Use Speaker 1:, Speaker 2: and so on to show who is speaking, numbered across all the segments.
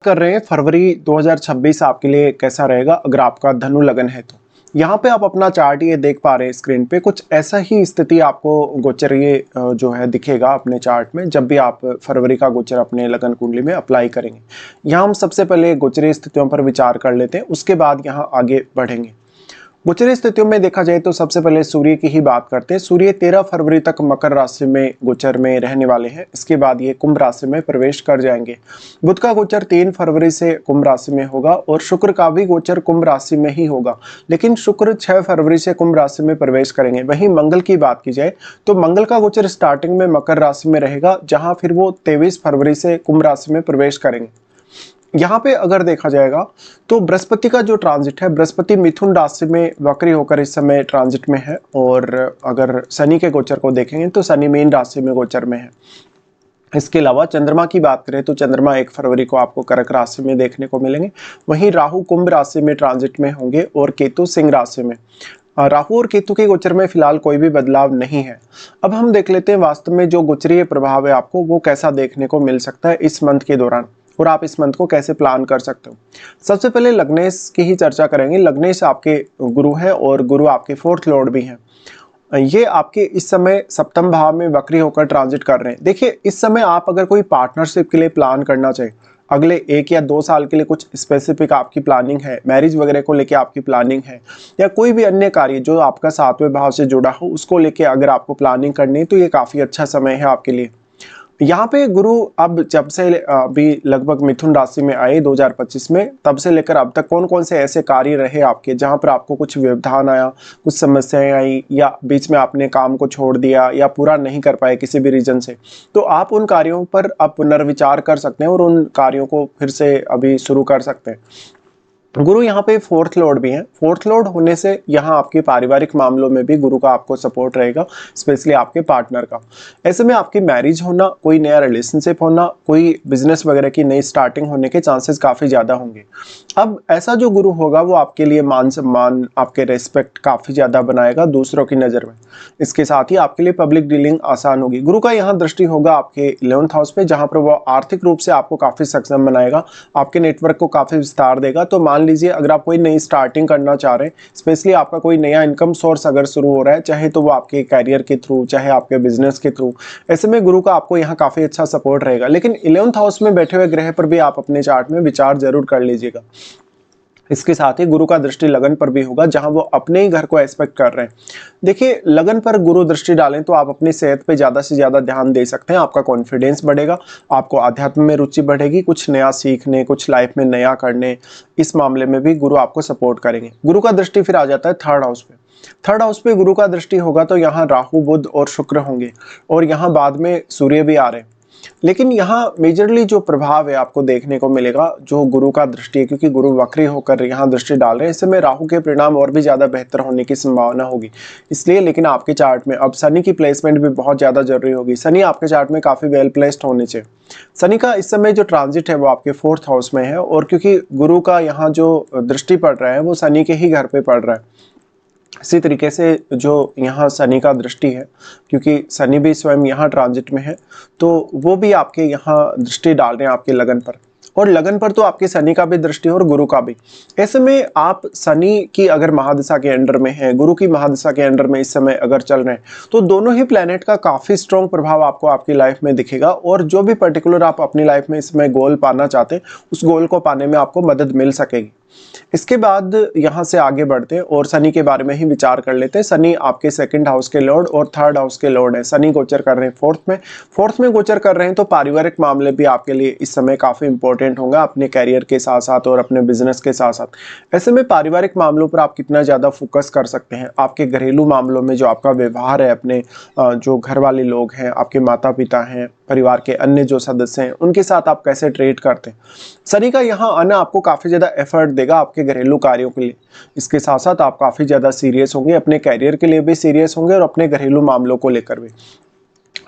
Speaker 1: कर रहे हैं फरवरी 2026 आपके लिए कैसा रहेगा अगर आपका धनु लगन है तो। यहाँ पे आप अपना चार्ट ये देख पा रहे हैं स्क्रीन पे, कुछ ऐसा ही स्थिति आपको गोचरीय जो है दिखेगा अपने चार्ट में जब भी आप फरवरी का गोचर अपने लगन कुंडली में अप्लाई करेंगे। यहाँ हम सबसे पहले गोचरीय स्थितियों पर विचार कर लेते हैं, उसके बाद यहाँ आगे बढ़ेंगे। गोचरीय स्थितियों में देखा जाए तो सबसे पहले सूर्य की ही बात करते हैं। सूर्य 13 फरवरी तक मकर राशि में गोचर में रहने वाले हैं, इसके बाद ये कुंभ राशि में प्रवेश कर जाएंगे। बुध का गोचर 3 फरवरी से कुंभ राशि में होगा और शुक्र का भी गोचर कुंभ राशि में ही होगा, लेकिन शुक्र 6 फरवरी से कुंभ राशि में प्रवेश करेंगे। वहीं मंगल की बात की जाए तो मंगल का गोचर स्टार्टिंग में मकर राशि में रहेगा, जहां फिर वो 23 फरवरी से कुंभ राशि में प्रवेश करेंगे। यहाँ पे अगर देखा जाएगा तो बृहस्पति का जो ट्रांजिट है, बृहस्पति मिथुन राशि में वक्री होकर इस समय ट्रांजिट में है, और अगर शनि के गोचर को देखेंगे तो शनि मीन राशि में गोचर में है। इसके अलावा चंद्रमा की बात करें तो चंद्रमा 1 फरवरी को आपको कर्क राशि में देखने को मिलेंगे। वहीं राहु कुंभ राशि में ट्रांजिट में होंगे और केतु सिंह राशि में। राहु और केतु के गोचर में फिलहाल कोई भी बदलाव नहीं है। अब हम देख लेते हैं वास्तव में जो गोचरीय प्रभाव है आपको वो कैसा देखने को मिल सकता है इस मंथ के दौरान, और आप इस मंथ को कैसे प्लान कर सकते हो। सबसे पहले लग्नेश की ही चर्चा करेंगे। लग्नेश आपके गुरु है और गुरु आपके 4th लॉर्ड भी हैं। ये आपके इस समय सप्तम भाव में वक्री होकर ट्रांजिट कर रहे हैं। देखिए, इस समय आप अगर कोई पार्टनरशिप के लिए प्लान करना चाहे, अगले 1 या 2 साल के लिए कुछ स्पेसिफिक आपकी प्लानिंग है, मैरिज वगैरह को लेके आपकी प्लानिंग है, या कोई भी अन्य कार्य जो आपका 7वें भाव से जुड़ा हो उसको लेके अगर आपको प्लानिंग करनी है तो ये काफी अच्छा समय है आपके लिए। यहाँ पे गुरु अब जब से अभी लगभग मिथुन राशि में आए 2025 में, तब से लेकर अब तक कौन कौन से ऐसे कार्य रहे आपके जहाँ पर आपको कुछ व्यवधान आया, कुछ समस्याएं आई, या बीच में आपने काम को छोड़ दिया या पूरा नहीं कर पाए किसी भी रीजन से, तो आप उन कार्यों पर अब पुनर्विचार कर सकते हैं और उन कार्यों को फिर से अभी शुरू कर सकते हैं। गुरु यहाँ पे 4th लॉर्ड भी हैं। 4th लॉर्ड होने से यहाँ आपके पारिवारिक मामलों में भी गुरु का आपको सपोर्ट रहेगा, स्पेशली आपके पार्टनर का। ऐसे में आपकी मैरिज होना, कोई नया रिलेशनशिप होना, कोई बिजनेस वगैरह की नई स्टार्टिंग होने के चांसेस काफ़ी ज़्यादा होंगे। अब ऐसा जो गुरु होगा वो आपके लिए मान सम्मान, आपके रेस्पेक्ट काफ़ी ज़्यादा बनाएगा दूसरों की नज़र में। इसके साथ ही आपके लिए पब्लिक डीलिंग आसान होगी। गुरु का यहाँ दृष्टि होगा आपके 11th हाउस पे, जहाँ पर वो आर्थिक रूप से आपको काफ़ी सक्षम बनाएगा, आपके नेटवर्क को काफ़ी विस्तार देगा। तो मान लीजिए अगर आप कोई नई स्टार्टिंग करना चाह रहे हैं, स्पेशली आपका कोई नया इनकम सोर्स अगर शुरू हो रहा है, चाहे तो वो आपके कैरियर के थ्रू, चाहे आपके बिजनेस के थ्रू, ऐसे में गुरु का आपको यहाँ काफ़ी अच्छा सपोर्ट रहेगा। लेकिन 11th हाउस में बैठे हुए ग्रह पर भी आप अपने चार्ट में विचार जरूर कर लीजिएगा। इसके साथ ही गुरु का दृष्टि लगन पर भी होगा, जहां वो अपने ही घर को एस्पेक्ट कर रहे हैं। देखिए, लगन पर गुरु दृष्टि डालें तो आप अपनी सेहत पे ज़्यादा से ज़्यादा ध्यान दे सकते हैं, आपका कॉन्फिडेंस बढ़ेगा, आपको आध्यात्म में रुचि बढ़ेगी, कुछ नया सीखने, कुछ लाइफ में नया करने, इस मामले में भी गुरु आपको सपोर्ट करेंगे। गुरु का दृष्टि फिर आ जाता है 3rd हाउस पे। 3rd हाउस पे गुरु का दृष्टि होगा तो यहाँ राहु, बुध और शुक्र होंगे, और यहाँ बाद में सूर्य भी आ रहे हैं। लेकिन यहाँ मेजरली जो प्रभाव है आपको देखने को मिलेगा जो गुरु का दृष्टि है, क्योंकि गुरु वक्री होकर यहाँ दृष्टि डाल रहे हैं, इसमें राहु के परिणाम और भी ज़्यादा बेहतर होने की संभावना होगी इसलिए। लेकिन आपके चार्ट में अब शनि की प्लेसमेंट भी बहुत ज़्यादा जरूरी होगी। शनि आपके चार्ट में काफ़ी वेल प्लेस्ड होने चाहिए। शनि का इस समय जो ट्रांजिट है वो आपके 4th हाउस में है, और क्योंकि गुरु का यहाँ जो दृष्टि पड़ रहा है वो शनि के ही घर पे पड़ रहा है। इसी तरीके से जो यहाँ शनि का दृष्टि है, क्योंकि शनि भी स्वयं यहाँ ट्रांजिट में है, तो वो भी आपके यहाँ दृष्टि डाल रहे हैं आपके लगन पर, और लगन पर तो आपके शनि का भी दृष्टि और गुरु का भी। ऐसे में आप शनि की अगर महादशा के अंडर में है, गुरु की महादशा के अंडर में इस समय अगर चल रहे हैं, तो दोनों ही प्लैनेट का काफ़ी स्ट्रॉन्ग प्रभाव आपको आपकी लाइफ में दिखेगा, और जो भी पर्टिकुलर आप अपनी लाइफ में इस समय गोल पाना चाहते हैं उस गोल को पाने में आपको मदद मिल सकेगी। इसके बाद यहाँ से आगे बढ़ते हैं और शनि के बारे में ही विचार कर लेते हैं। शनि आपके 2nd हाउस के लॉर्ड और 3rd हाउस के लॉर्ड है। शनि गोचर कर रहे हैं 4th में गोचर कर रहे हैं, तो पारिवारिक मामले भी आपके लिए इस समय काफ़ी इंपॉर्टेंट होगा, अपने कैरियर के साथ साथ और अपने बिजनेस के साथ साथ। ऐसे में पारिवारिक मामलों पर आप कितना ज़्यादा फोकस कर सकते हैं, आपके घरेलू मामलों में जो आपका व्यवहार है, अपने जो घर वाले लोग हैं, आपके माता पिता हैं, परिवार के अन्य जो सदस्य हैं, उनके साथ आप कैसे ट्रीट करते हैं। शनि का यहाँ आना आपको काफ़ी ज़्यादा एफर्ट देगा आपके घरेलू कार्यों के लिए। इसके साथ साथ आप काफ़ी ज़्यादा सीरियस होंगे, अपने कैरियर के लिए भी सीरियस होंगे और अपने घरेलू मामलों को लेकर भी।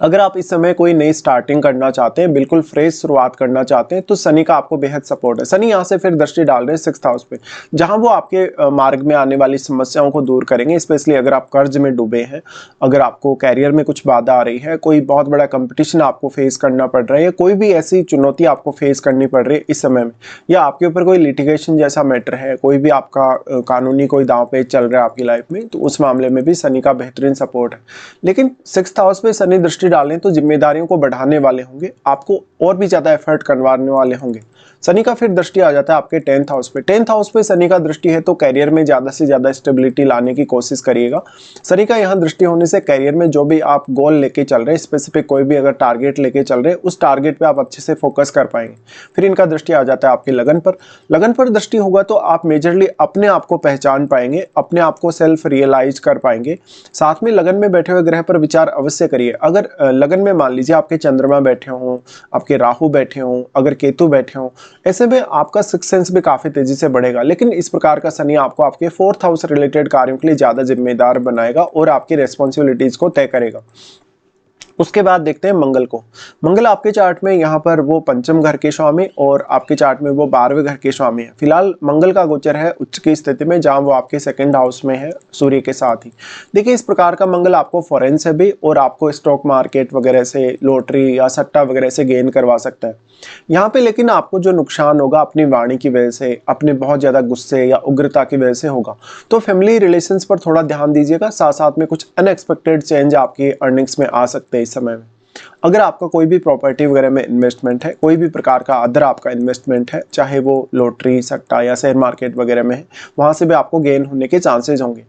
Speaker 1: अगर आप इस समय कोई नई स्टार्टिंग करना चाहते हैं, बिल्कुल फ्रेश शुरुआत करना चाहते हैं, तो शनि का आपको बेहद सपोर्ट है। शनि यहाँ से फिर दृष्टि डाल रहे हैं 6th हाउस पे, जहाँ वो आपके मार्ग में आने वाली समस्याओं को दूर करेंगे। स्पेशली अगर आप कर्ज में डूबे हैं, अगर आपको कैरियर में कुछ बाधा आ रही है, कोई बहुत बड़ा कंपटीशन आपको फेस करना पड़ रहा है, या कोई भी ऐसी चुनौती आपको फेस करनी पड़ रही है इस समय में, या आपके ऊपर कोई लिटिगेशन जैसा मैटर है, कोई भी आपका कानूनी कोई दांव पेच चल रहा है आपकी लाइफ में, तो उस मामले में भी शनि का बेहतरीन सपोर्ट है। लेकिन 6th हाउस पे शनि दृष्टि डालें तो जिम्मेदारियों को बढ़ाने वाले होंगे, आपको और भी ज्यादा एफर्ट करवाने वाले होंगे। शनि का फिर दृष्टि आ जाता है आपके 10th हाउस पे। 10th हाउस पे शनि का दृष्टि है तो कैरियर में ज्यादा से ज्यादा स्टेबिलिटी लाने की कोशिश करिएगा। शनि का यहाँ दृष्टि होने से कैरियर में जो भी आप गोल लेके चल रहे हैं, स्पेसिफिक कोई भी अगर टारगेट लेके चल रहे हैं, उस टारगेट पे आप अच्छे से फोकस कर पाएंगे। फिर इनका दृष्टि आ जाता है आपकी लगन पर। लगन पर दृष्टि होगा तो आप मेजरली अपने आप को पहचान पाएंगे, अपने आप को सेल्फ रियलाइज कर पाएंगे। साथ में लगन में बैठे हुए ग्रह पर विचार अवश्य करिए। अगर लगन में मान लीजिए आपके चंद्रमा बैठे हों, आपके राहु बैठे हों, अगर केतु बैठे हों, ऐसे में आपका सिक्स सेंस भी काफी तेजी से बढ़ेगा। लेकिन इस प्रकार का शनि आपको आपके 4th हाउस रिलेटेड कार्यों के लिए ज्यादा जिम्मेदार बनाएगा और आपकी रेस्पॉन्सिबिलिटीज को तय करेगा। उसके बाद देखते हैं मंगल को। मंगल आपके चार्ट में यहाँ पर वो पंचम घर के स्वामी और आपके चार्ट में वो 12वें घर के स्वामी है। फिलहाल मंगल का गोचर है उच्च की स्थिति में, जहाँ वो आपके 2nd हाउस में है सूर्य के साथ ही। देखिए इस प्रकार का मंगल आपको फॉरेन से भी और आपको स्टॉक मार्केट वगैरह से, लॉटरी या सट्टा वगैरह से गेन करवा सकता है यहाँ पे। लेकिन आपको जो नुकसान होगा अपनी वाणी की वजह से, अपने बहुत ज्यादा गुस्से या उग्रता की वजह से होगा। तो फैमिली रिलेशंस पर थोड़ा ध्यान दीजिएगा। साथ साथ में कुछ अनएक्सपेक्टेड चेंज आपकी अर्निंग्स में आ सकते हैं इस समय में। अगर आपका कोई भी प्रॉपर्टी वगैरह में इन्वेस्टमेंट है, कोई भी प्रकार का अदर आपका इन्वेस्टमेंट है, चाहे वो लॉटरी, सट्टा या शेयर मार्केट वगैरह में है, वहां से भी आपको गेन होने के चांसेस होंगे।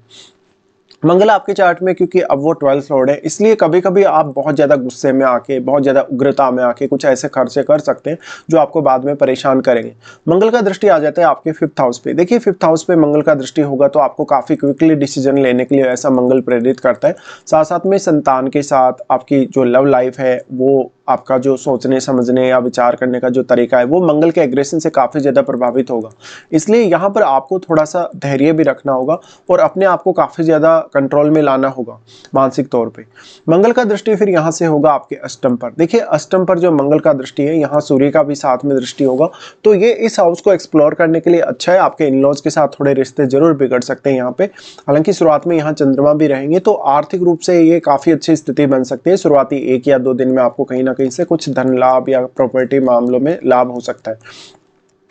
Speaker 1: मंगल आपके चार्ट में क्योंकि अब वो 12th लॉर्ड है, इसलिए कभी कभी आप बहुत ज्यादा गुस्से में आके, बहुत ज्यादा उग्रता में आके कुछ ऐसे खर्चे कर सकते हैं जो आपको बाद में परेशान करेंगे। मंगल का दृष्टि आ जाता है आपके 5th हाउस पे। देखिए 5th हाउस पे मंगल का दृष्टि होगा तो आपको काफी क्विकली डिसीजन लेने के लिए ऐसा मंगल प्रेरित करता है। साथ साथ में संतान के साथ आपकी जो लव लाइफ है, वो आपका जो सोचने समझने या विचार करने का जो तरीका है, वो मंगल के एग्रेशन से काफी ज्यादा प्रभावित होगा। इसलिए यहाँ पर आपको थोड़ा सा धैर्य भी रखना होगा और अपने आप को काफी ज्यादा कंट्रोल में लाना होगा मानसिक तौर पे। मंगल का दृष्टि फिर यहाँ से होगा आपके अष्टम पर। देखिए अष्टम पर जो मंगल का दृष्टि है, यहाँ सूर्य का भी साथ में दृष्टि होगा, तो ये इस हाउस को एक्सप्लोर करने के लिए अच्छा है। आपके इन-लॉज के साथ थोड़े रिश्ते जरूर बिगड़ सकते हैं यहाँ पे। हालांकि शुरुआत में यहाँ चंद्रमा भी रहेंगे तो आर्थिक रूप से ये काफी अच्छी स्थिति बन सकती है। शुरुआती 1 या 2 दिन में आपको कहीं ना कहीं से कुछ धन लाभ या प्रॉपर्टी मामलों में लाभ हो सकता है।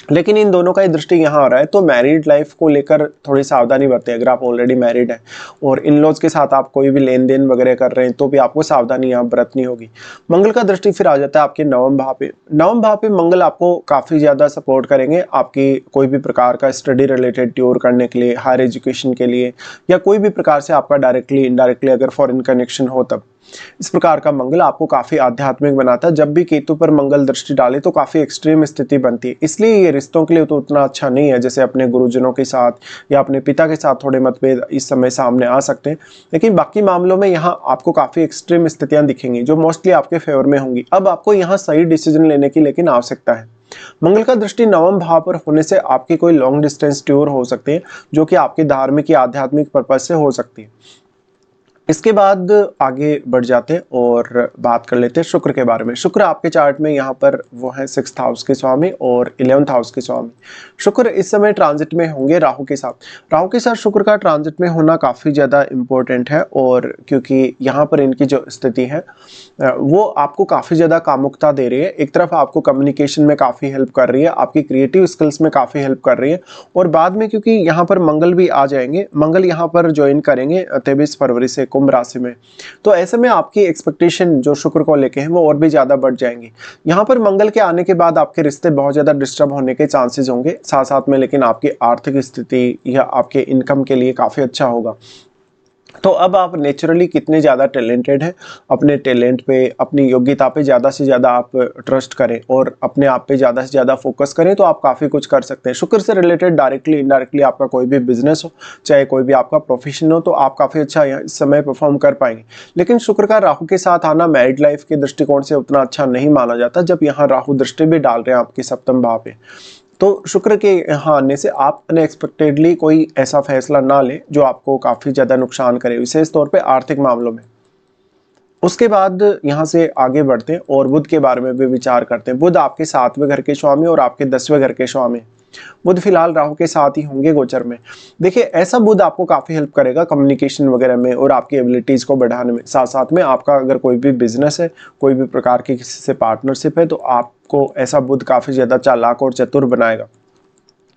Speaker 1: लेकिन इन दोनों का ही दृष्टि यहाँ आ रहा है तो मैरिड लाइफ को लेकर थोड़ी सावधानी बरतें। अगर आप ऑलरेडी मैरिड हैं और इन लॉज के साथ आप कोई भी लेन देन वगैरह कर रहे हैं तो भी आपको सावधानी यहाँ बरतनी होगी। मंगल का दृष्टि फिर आ जाता है आपके 9वें भाव पे। 9वें भाव पे मंगल आपको काफी ज्यादा सपोर्ट करेंगे आपकी कोई भी प्रकार का स्टडी रिलेटेड टूर करने के लिए, हायर एजुकेशन के लिए, या कोई भी प्रकार से आपका डायरेक्टली इनडायरेक्टली अगर फॉरेन कनेक्शन हो तब। इस प्रकार का मंगल आपको काफी आध्यात्मिक बनाता है। जब भी केतु पर मंगल दृष्टि डाले तो काफी एक्सट्रीम स्थिति बनती है, इसलिए ये रिश्तों के लिए तो उतना अच्छा नहीं है। जैसे अपने गुरुजनों के साथ या अपने पिता के साथ थोड़े मतभेद इस समय सामने आ सकते हैं, लेकिन बाकी मामलों में यहाँ आपको काफी एक्सट्रीम स्थितियां दिखेंगी जो मोस्टली आपके फेवर में होंगी। अब आपको यहाँ सही डिसीजन लेने की लेकिन आवश्यकता है। मंगल का दृष्टि 9वें भाव पर होने से आपकी कोई लॉन्ग डिस्टेंस टूर हो सकती है जो कि आपके धार्मिक या आध्यात्मिक पर्पज से हो सकती है। इसके बाद आगे बढ़ जाते हैं और बात कर लेते हैं शुक्र के बारे में। शुक्र आपके चार्ट में यहाँ पर वो है 6th हाउस के स्वामी और 11th हाउस के स्वामी। शुक्र इस समय ट्रांजिट में होंगे राहु के साथ। राहु के साथ शुक्र का ट्रांजिट में होना काफ़ी ज़्यादा इम्पोर्टेंट है, और क्योंकि यहाँ पर इनकी जो स्थिति है वो आपको काफ़ी ज़्यादा कामुकता दे रही है। एक तरफ आपको कम्युनिकेशन में काफ़ी हेल्प कर रही है, आपकी क्रिएटिव स्किल्स में काफ़ी हेल्प कर रही है, और बाद में क्योंकि यहाँ पर मंगल भी आ जाएंगे, मंगल यहाँ पर ज्वाइन करेंगे 23 फरवरी से कुंभ राशि में, तो ऐसे में आपकी एक्सपेक्टेशन जो शुक्र को लेके हैं वो और भी ज्यादा बढ़ जाएंगी। यहाँ पर मंगल के आने के बाद आपके रिश्ते बहुत ज्यादा डिस्टर्ब होने के चांसेस होंगे साथ साथ में, लेकिन आपकी आर्थिक स्थिति या आपके इनकम के लिए काफी अच्छा होगा। तो अब आप नेचुरली कितने ज़्यादा टैलेंटेड हैं, अपने टैलेंट पे, अपनी योग्यता पे ज़्यादा से ज़्यादा आप ट्रस्ट करें और अपने आप पे ज़्यादा से ज़्यादा फोकस करें तो आप काफ़ी कुछ कर सकते हैं। शुक्र से रिलेटेड डायरेक्टली इनडायरेक्टली आपका कोई भी बिजनेस हो, चाहे कोई भी आपका प्रोफेशन हो, तो आप काफ़ी अच्छा इस समय परफॉर्म कर पाएंगे। लेकिन शुक्र का राहु के साथ आना मैरिड लाइफ के दृष्टिकोण से उतना अच्छा नहीं माना जाता, जब यहाँ राहु दृष्टि भी डाल रहे हैं आपके 7वें भाव पे। तो शुक्र के यहाँ आने से आप अनएक्सपेक्टेडली कोई ऐसा फैसला ना लें जो आपको काफ़ी ज़्यादा नुकसान करे, विशेष तौर पे आर्थिक मामलों में। उसके बाद यहाँ से आगे बढ़ते हैं और बुध के बारे में भी विचार करते हैं। बुध आपके 7वें घर के स्वामी और आपके 10वें घर के स्वामी। बुध फिलहाल राहु के साथ ही होंगे गोचर में। देखिए, ऐसा बुध आपको काफ़ी हेल्प करेगा कम्युनिकेशन वगैरह में और आपकी एबिलिटीज़ को बढ़ाने में। साथ साथ में आपका अगर कोई भी बिजनेस है, कोई भी प्रकार की किसी से पार्टनरशिप है, तो आपको ऐसा बुध काफ़ी ज़्यादा चालाक और चतुर बनाएगा।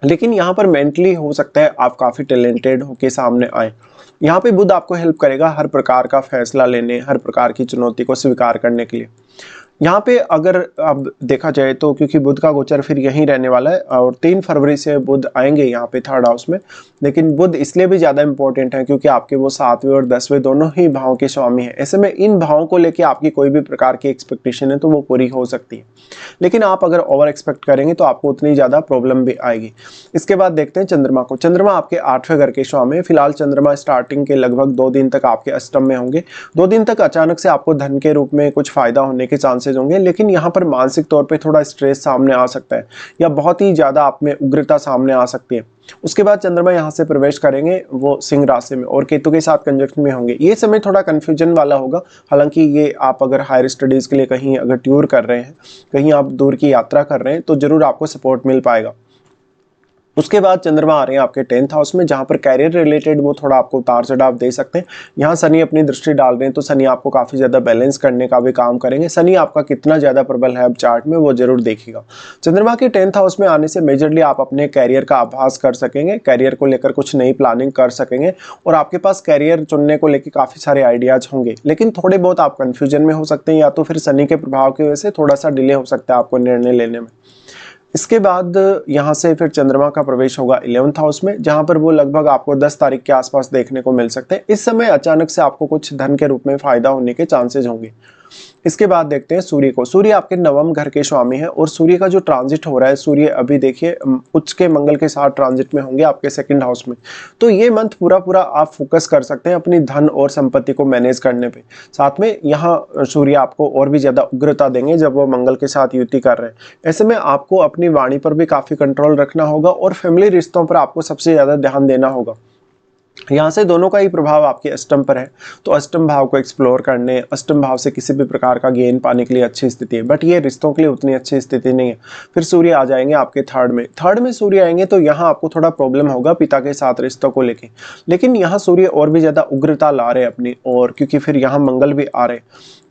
Speaker 1: लेकिन यहाँ पर मेंटली हो सकता है आप काफ़ी टैलेंटेड होके सामने आए। यहाँ पे बुध आपको हेल्प करेगा हर प्रकार का फैसला लेने, हर प्रकार की चुनौती को स्वीकार करने के लिए। यहाँ पे अगर अब देखा जाए तो क्योंकि बुध का गोचर फिर यहीं रहने वाला है और 3 फरवरी से बुध आएंगे यहाँ पे 3rd हाउस में। लेकिन बुध इसलिए भी ज़्यादा इंपॉर्टेंट है क्योंकि आपके वो 7वें और 10वें दोनों ही भावों के स्वामी हैं। ऐसे में इन भावों को लेके आपकी कोई भी प्रकार की एक्सपेक्टेशन है तो वो पूरी हो सकती है। लेकिन आप अगर ओवर एक्सपेक्ट करेंगे तो आपको उतनी ज़्यादा प्रॉब्लम भी आएगी। इसके बाद देखते हैं चंद्रमा को। चंद्रमा आपके 8वें घर के स्वामी है। फिलहाल चंद्रमा स्टार्टिंग के लगभग 2 दिन तक आपके अष्टम में होंगे। 2 दिन तक अचानक से आपको धन के रूप में कुछ फायदा होने के चांसेस होंगे, लेकिन यहाँ पर मानसिक तौर पे थोड़ा स्ट्रेस सामने आ सकता है या बहुत ही ज़्यादा आप में उग्रता सामने आ सकती है। उसके बाद चंद्रमा यहाँ से प्रवेश करेंगे वो सिंह राशि में और केतु के साथ कंजक्शन में होंगे। ये समय थोड़ा कंफ्यूजन वाला होगा। हालांकि ये आप अगर हायर स्टडीज़ के लिए कहीं अगर टूर कर रहे हैं, कहीं आप दूर की यात्रा कर रहे हैं, तो जरूर आपको सपोर्ट मिल पाएगा। उसके बाद चंद्रमा आ रहे हैं आपके 10th हाउस में, जहां पर कैरियर रिलेटेड वो थोड़ा आपको उतार चढ़ाव दे सकते हैं। यहाँ शनि अपनी दृष्टि डाल रहे हैं तो शनि आपको काफ़ी ज़्यादा बैलेंस करने का भी काम करेंगे। शनि आपका कितना ज़्यादा प्रबल है अब चार्ट में वो जरूर देखिएगा। चंद्रमा के 10th हाउस में आने से मेजरली आप अपने कैरियर का आभास कर सकेंगे, कैरियर को लेकर कुछ नई प्लानिंग कर सकेंगे और आपके पास कैरियर चुनने को लेकर काफ़ी सारे आइडियाज होंगे। लेकिन थोड़े बहुत आप कन्फ्यूजन में हो सकते हैं या तो फिर शनि के प्रभाव की वजह से थोड़ा सा डिले हो सकता है आपको निर्णय लेने में। इसके बाद यहाँ से फिर चंद्रमा का प्रवेश होगा 11th हाउस में, जहाँ पर वो लगभग आपको 10 तारीख के आसपास देखने को मिल सकते हैं। इस समय अचानक से आपको कुछ धन के रूप में फायदा होने के चांसेस होंगे। इसके बाद देखते हैं सूर्य को। सूर्य आपके 9वें घर के स्वामी है और सूर्य का जो ट्रांजिट हो रहा है, सूर्य अभी देखिए उच्च के मंगल के साथ ट्रांजिट में होंगे आपके 2nd हाउस में। तो ये मंथ पूरा आप फोकस कर सकते हैं अपनी धन और संपत्ति को मैनेज करने पे। साथ में यहाँ सूर्य आपको और भी ज्यादा उग्रता देंगे जब वो मंगल के साथ युति कर रहे हैं। ऐसे में आपको अपनी वाणी पर भी काफी कंट्रोल रखना होगा और फैमिली रिश्तों पर आपको सबसे ज्यादा ध्यान देना होगा। यहाँ से दोनों का ही प्रभाव आपके अष्टम पर है, तो अष्टम भाव को एक्सप्लोर करने, अष्टम भाव से किसी भी प्रकार का गेन पाने के लिए अच्छी स्थिति है, बट ये रिश्तों के लिए उतनी अच्छी स्थिति नहीं है। फिर सूर्य आ जाएंगे आपके 3rd में सूर्य आएंगे तो यहाँ आपको थोड़ा प्रॉब्लम होगा पिता के साथ रिश्तों को लेके। लेकिन यहाँ सूर्य और भी ज्यादा उग्रता ला रहे हैं अपनी, और क्योंकि फिर यहाँ मंगल भी आ रहे,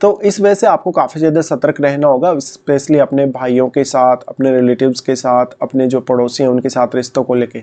Speaker 1: तो इस वजह से आपको काफ़ी ज़्यादा सतर्क रहना होगा, स्पेशली अपने भाइयों के साथ, अपने रिलेटिव्स के साथ, अपने जो पड़ोसी हैं उनके साथ रिश्तों को लेके।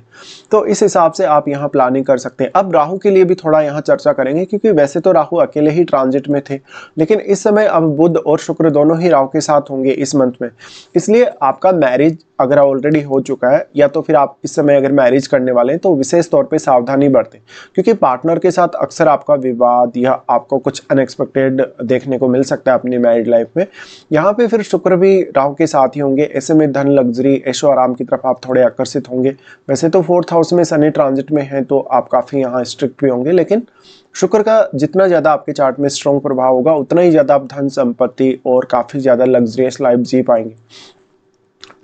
Speaker 1: तो इस हिसाब से आप यहाँ प्लानिंग कर सकते हैं। अब राहु के लिए भी थोड़ा यहाँ चर्चा करेंगे, क्योंकि वैसे तो राहु अकेले ही ट्रांजिट में थे, लेकिन इस समय अब बुध और शुक्र दोनों ही राहु के साथ होंगे इस मंथ में। इसलिए आपका मैरिज अगर ऑलरेडी हो चुका है या तो फिर आप इस समय अगर मैरिज करने वाले हैं तो विशेष तौर पे सावधानी बरतें, क्योंकि पार्टनर के साथ अक्सर आपका विवाद या आपको कुछ अनएक्सपेक्टेड देखने को मिल सकता है अपनी मैरिड लाइफ में। यहाँ पे फिर शुक्र भी राहु के साथ ही होंगे, ऐसे में धन, लग्जरी, ऐशो आराम की तरफ आप थोड़े आकर्षित होंगे। वैसे तो 4th हाउस में शनि ट्रांजिट में है तो आप काफ़ी यहाँ स्ट्रिक्ट भी होंगे, लेकिन शुक्र का जितना ज़्यादा आपके चार्ट में स्ट्रॉन्ग प्रभाव होगा उतना ही ज़्यादा आप धन, संपत्ति और काफ़ी ज़्यादा लग्जरियस लाइफ जी पाएंगे।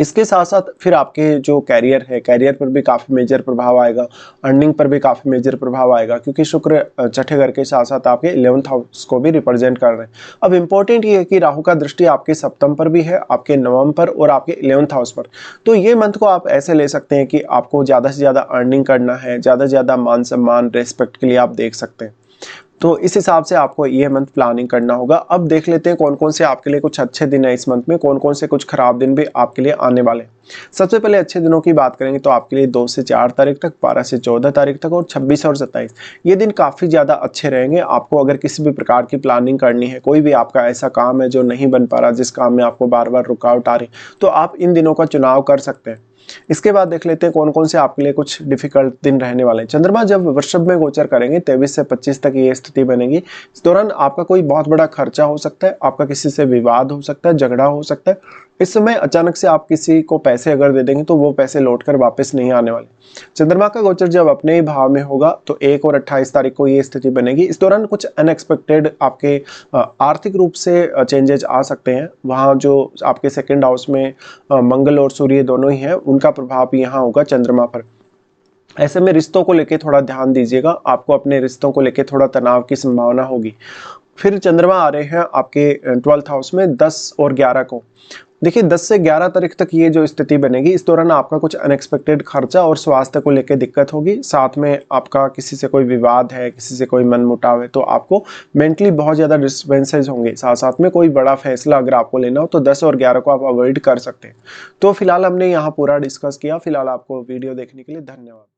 Speaker 1: इसके साथ साथ फिर आपके जो कैरियर है, कैरियर पर भी काफ़ी मेजर प्रभाव आएगा, अर्निंग पर भी काफ़ी मेजर प्रभाव आएगा, क्योंकि शुक्र छठे घर के साथ साथ आपके 11th हाउस को भी रिप्रेजेंट कर रहे हैं। अब इंपॉर्टेंट ये है कि राहु का दृष्टि आपके सप्तम पर भी है, आपके नवम पर और आपके 11th हाउस पर। तो ये मंथ को आप ऐसे ले सकते हैं कि आपको ज़्यादा से ज़्यादा अर्निंग करना है, ज़्यादा से ज़्यादा मान सम्मान, रेस्पेक्ट के लिए आप देख सकते हैं। तो इस हिसाब से आपको ये मंथ प्लानिंग करना होगा। अब देख लेते हैं कौन कौन से आपके लिए कुछ अच्छे दिन है इस मंथ में, कौन कौन से कुछ खराब दिन भी आपके लिए आने वाले हैं। सबसे पहले अच्छे दिनों की बात करेंगे तो आपके लिए 2 से 4 तारीख तक, 12 से 14 तारीख तक और 26 और 27 ये दिन काफ़ी ज़्यादा अच्छे रहेंगे। आपको अगर किसी भी प्रकार की प्लानिंग करनी है, कोई भी आपका ऐसा काम है जो नहीं बन पा रहा, जिस काम में आपको बार बार रुकावट आ रही, तो आप इन दिनों का चुनाव कर सकते हैं। इसके बाद देख लेते हैं कौन कौन से आपके लिए कुछ डिफिकल्ट दिन रहने वाले हैं। चंद्रमा जब वृषभ में गोचर करेंगे 23 से 25 तक ये स्थिति बनेगी। इस दौरान आपका कोई बहुत बड़ा खर्चा हो सकता है, आपका किसी से विवाद हो सकता है, झगड़ा हो सकता है। इस समय अचानक से आप किसी को पैसे अगर दे देंगे तो वो पैसे लौटकर वापस नहीं आने वाले। चंद्रमा का गोचर जब अपने ही भाव में होगा तो 1 और 28 तारीख को ये स्थिति बनेगी। इस दौरान कुछ अनएक्सपेक्टेड आपके आर्थिक रूप से चेंजेस आ सकते हैं। वहाँ जो आपके 2nd हाउस में मंगल और सूर्य दोनों ही हैं, उनका प्रभाव भी यहाँ होगा चंद्रमा पर। ऐसे में रिश्तों को लेके थोड़ा ध्यान दीजिएगा, आपको अपने रिश्तों को लेके थोड़ा तनाव की संभावना होगी। फिर चंद्रमा आ रहे हैं आपके 12th हाउस में 10 और 11 को। देखिए 10 से 11 तारीख तक ये जो स्थिति बनेगी, इस दौरान आपका कुछ अनएक्सपेक्टेड खर्चा और स्वास्थ्य को लेकर दिक्कत होगी। साथ में आपका किसी से कोई विवाद है, किसी से कोई मनमुटाव है, तो आपको मेंटली बहुत ज़्यादा डिस्टर्बेंसेस होंगे। साथ-साथ में कोई बड़ा फैसला अगर आपको लेना हो तो 10 और 11 को आप अवॉइड कर सकते हैं। तो फिलहाल हमने यहाँ पूरा डिस्कस किया। फिलहाल आपको वीडियो देखने के लिए धन्यवाद।